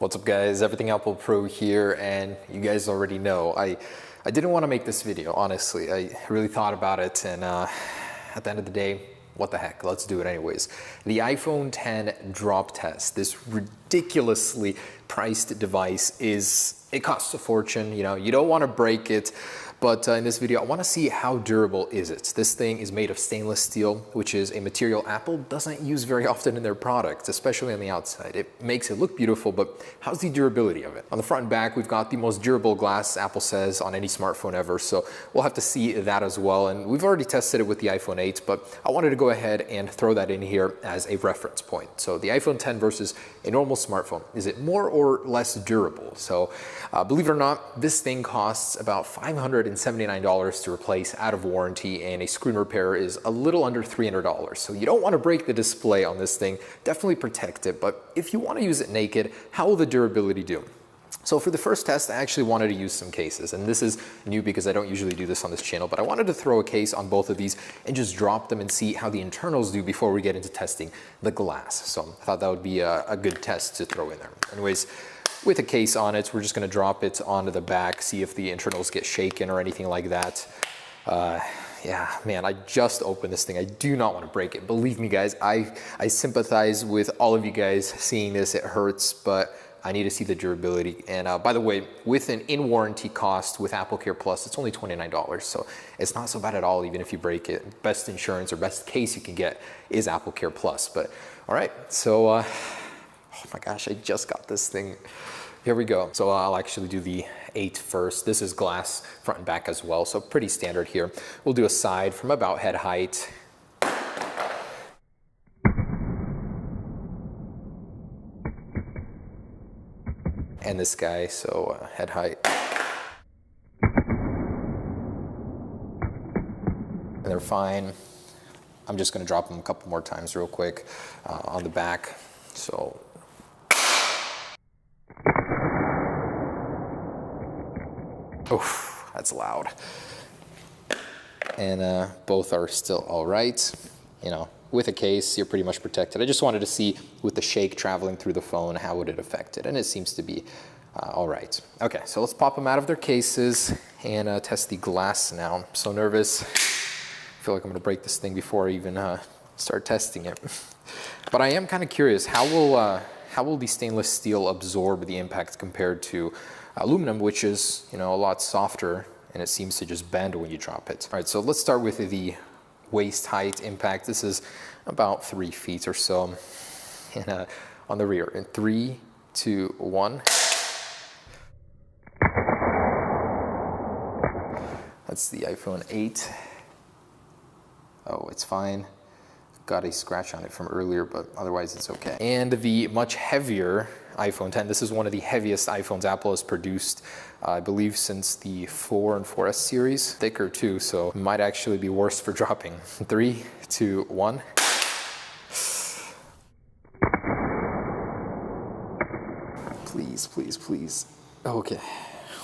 What's up guys, Everything Apple Pro here, and you guys already know I didn't want to make this video, honestly. I really thought about it, and at the end of the day, what the heck, let's do it anyways. The iPhone X drop test, this ridiculously priced device, it costs a fortune. You know, you don't want to break it, but in this video I want to see how durable is it. This thing is made of stainless steel, which is a material Apple doesn't use very often in their products, especially on the outside. It makes it look beautiful, but how's the durability of it? On the front and back, we've got the most durable glass, Apple says, on any smartphone ever, so we'll have to see that as well. And we've already tested it with the iPhone 8, but I wanted to go ahead and throw that in here as a reference point. So the iPhone X versus a normal smartphone, is it more or less durable? So believe it or not, this thing costs about $579 to replace out of warranty, and a screen repair is a little under $300. So you don't want to break the display on this thing, definitely protect it, but if you want to use it naked, how will the durability do? So for the first test, I actually wanted to use some cases, and this is new because I don't usually do this on this channel, but I wanted to throw a case on both of these and just drop them and see how the internals do before we get into testing the glass. So I thought that would be a good test to throw in there. Anyways, with a case on it, we're just going to drop it onto the back, see if the internals get shaken or anything like that. Yeah, man, I just opened this thing. I do not want to break it. Believe me, guys, I sympathize with all of you guys seeing this. It hurts, but I need to see the durability. And by the way, with an in-warranty cost with AppleCare Plus, it's only $29. So it's not so bad at all, even if you break it. Best insurance or best case you can get is AppleCare Plus. But all right, so oh my gosh, I just got this thing. Here we go. So I'll actually do the 8 first. This is glass front and back as well, so pretty standard here. We'll do a side from about head height. And this guy, so head height. And they're fine. I'm just gonna drop them a couple more times real quick on the back. So. Oof, that's loud. And both are still all right. You know, with a case, you're pretty much protected. I just wanted to see with the shake traveling through the phone, how would it affect it? And it seems to be all right. Okay, so let's pop them out of their cases and test the glass now. I'm so nervous. I feel like I'm gonna break this thing before I even start testing it. But I am kind of curious, how will the stainless steel absorb the impact compared to aluminum, which is, you know, a lot softer, and it seems to just bend when you drop it. All right, so let's start with the waist height impact. This is about 3 feet or so. And on the rear, in 3, 2, 1. That's the iPhone 8. Oh, it's fine. Got a scratch on it from earlier, but otherwise it's okay. And the much heavier iPhone X, this is one of the heaviest iPhones Apple has produced, I believe, since the 4 and 4S series. Thicker too, so it might actually be worse for dropping. 3, 2, 1. Please, please, please. Okay,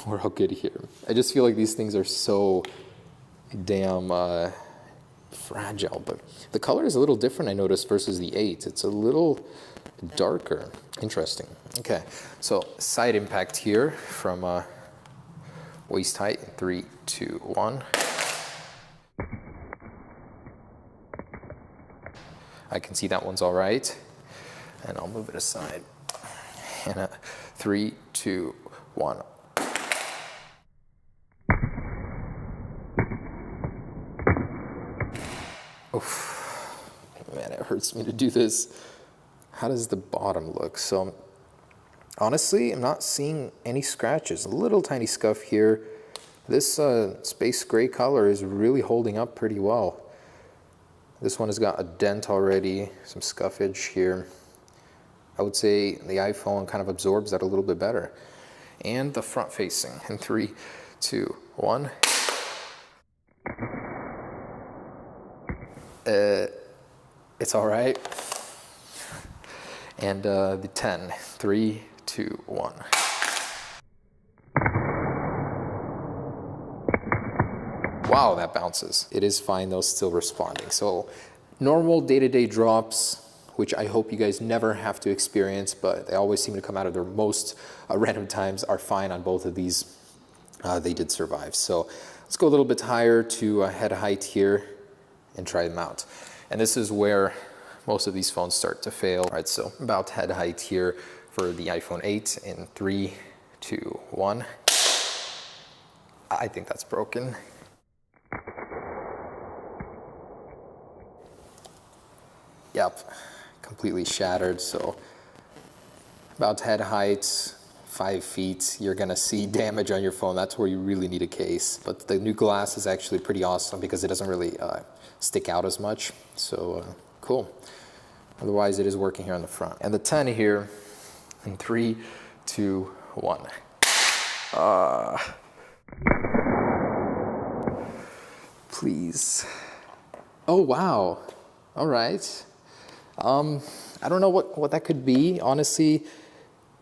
we're all good here. I just feel like these things are so damn fragile, but the color is a little different, I noticed, versus the 8. It's a little darker. Interesting. Okay, so side impact here from waist height. 3, 2, 1. I can see that one's all right, and I'll move it aside. And 3, 2, 1. Oof. Man, it hurts me to do this. How does the bottom look? So honestly, I'm not seeing any scratches. A little tiny scuff here. This space gray color is really holding up pretty well. This one has got a dent already, some scuffage here. I would say the iPhone kind of absorbs that a little bit better. And the front facing in 3, 2, 1. It's all right. And the 10, 3, 2, 1. Wow, that bounces. It is fine though, still responding. So normal day-to-day drops, which I hope you guys never have to experience, but they always seem to come out of their most random times, are fine on both of these. They did survive. So let's go a little bit higher to head height here and try them out. And this is where most of these phones start to fail. All right, so about head height here for the iPhone 8 in 3, 2, 1. I think that's broken. Yep, completely shattered. So about head height, 5 feet, you're gonna see damage on your phone. That's where you really need a case. But the new glass is actually pretty awesome because it doesn't really stick out as much. So cool. Otherwise, it is working here on the front. And the 10 here in 3, 2, 1. Please. Oh, wow. All right. I don't know what that could be. Honestly,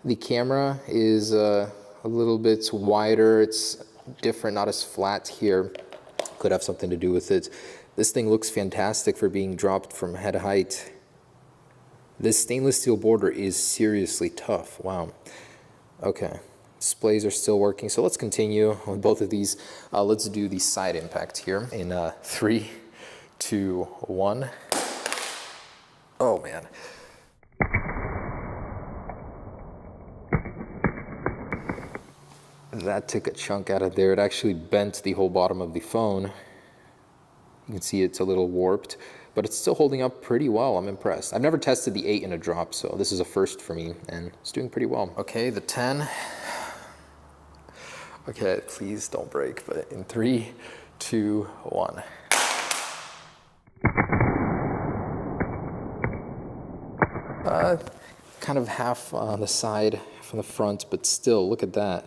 the camera is a little bit wider. It's different, not as flat here. Could have something to do with it. This thing looks fantastic for being dropped from head height. This stainless steel border is seriously tough. Wow. Okay. Displays are still working. So let's continue with both of these. Let's do the side impact here in 3, 2, 1. Oh, man. That took a chunk out of there. It actually bent the whole bottom of the phone. You can see it's a little warped, but it's still holding up pretty well. I'm impressed. I've never tested the 8 in a drop, so this is a first for me, and it's doing pretty well. Okay, the 10. Okay, please don't break, but in 3, 2, 1. Kind of half on the side, half on the front, but still, look at that.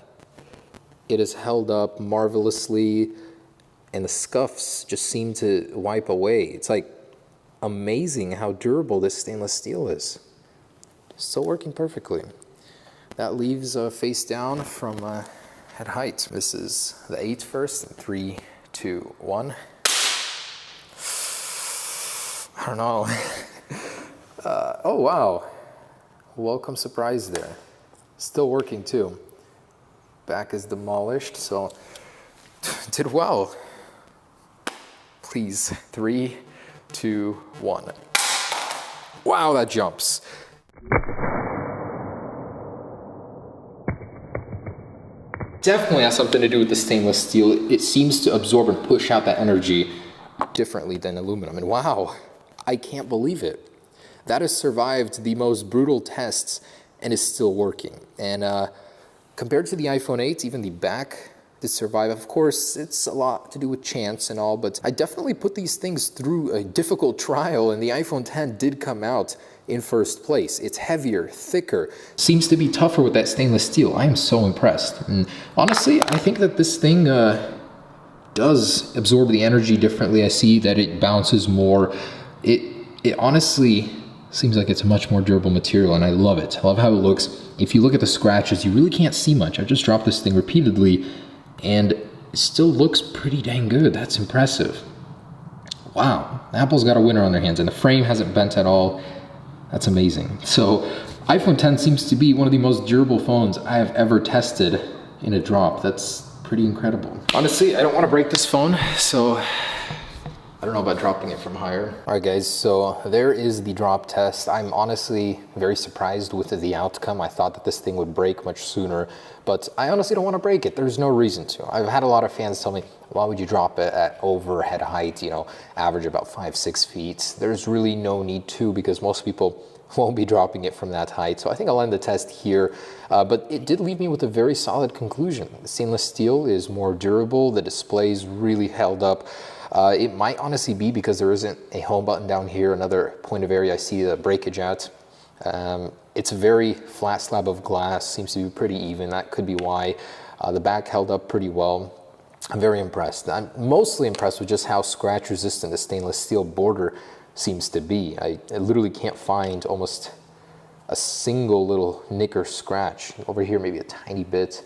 It is held up marvelously, and the scuffs just seem to wipe away. It's like amazing how durable this stainless steel is. Still working perfectly. That leaves face down from head height. This is the 8 first, in 3, 2, 1. I don't know. Oh, wow. Welcome surprise there. Still working too. Back is demolished, so did well. Please, 3, 2, 1. Wow, that jumps. Definitely has something to do with the stainless steel. It seems to absorb and push out that energy differently than aluminum. And wow, I can't believe it. That has survived the most brutal tests and is still working. And compared to the iPhone 8, even the back did survive. Of course, it's a lot to do with chance and all, but I definitely put these things through a difficult trial, and the iPhone 10 did come out in first place. It's heavier, thicker, seems to be tougher with that stainless steel. I am so impressed. And honestly, I think that this thing does absorb the energy differently. I see that it bounces more. It honestly seems like it's a much more durable material, and I love it. I love how it looks. If you look at the scratches, you really can't see much. I just dropped this thing repeatedly, and it still looks pretty dang good. That's impressive. Wow, Apple's got a winner on their hands, and the frame hasn't bent at all. That's amazing. So iPhone 10 seems to be one of the most durable phones I have ever tested in a drop. That's pretty incredible. Honestly, I don't want to break this phone, so I don't know about dropping it from higher. All right, guys, so there is the drop test. I'm honestly very surprised with the outcome. I thought that this thing would break much sooner, but I honestly don't want to break it. There's no reason to. I've had a lot of fans tell me, why would you drop it at over head height, you know, average about 5, 6 feet? There's really no need to, because most people won't be dropping it from that height. So I think I'll end the test here, but it did leave me with a very solid conclusion. The stainless steel is more durable. The display's really held up. It might honestly be because there isn't a home button down here, another point of area I see the breakage at. It's a very flat slab of glass, seems to be pretty even. That could be why. The back held up pretty well. I'm very impressed. I'm mostly impressed with just how scratch resistant the stainless steel border seems to be. I literally can't find almost a single little nick or scratch. Over here maybe a tiny bit.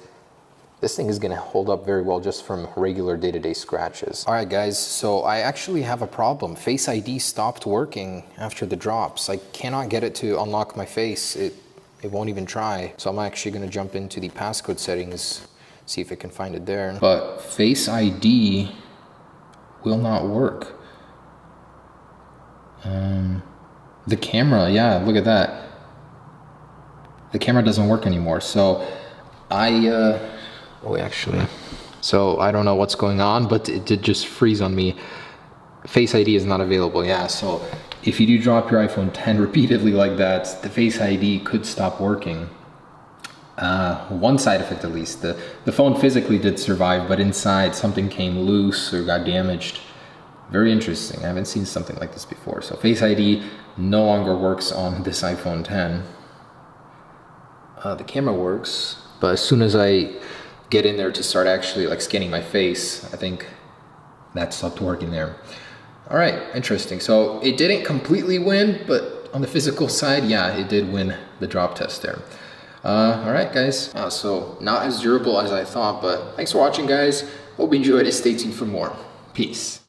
this thing is gonna hold up very well just from regular day-to-day scratches. All right guys, so I actually have a problem. Face ID stopped working after the drops. I cannot get it to unlock my face. It won't even try. So I'm actually gonna jump into the passcode settings, see if I can find it there. But Face ID will not work. The camera, yeah, look at that. The camera doesn't work anymore. So so I don't know what's going on, but it did just freeze on me. Face ID is not available, yeah. So if you do drop your iPhone 10 repeatedly like that, the Face ID could stop working. One side effect at least, the phone physically did survive, but inside something came loose or got damaged. Very interesting, I haven't seen something like this before. So Face ID no longer works on this iPhone 10. The camera works, but as soon as I get in there to start actually like scanning my face, I think that stopped working there. All right, interesting. So it didn't completely win, but on the physical side, yeah, it did win the drop test there. All right, guys. So not as durable as I thought, but thanks for watching, guys. Hope you enjoyed it. Stay tuned for more. Peace.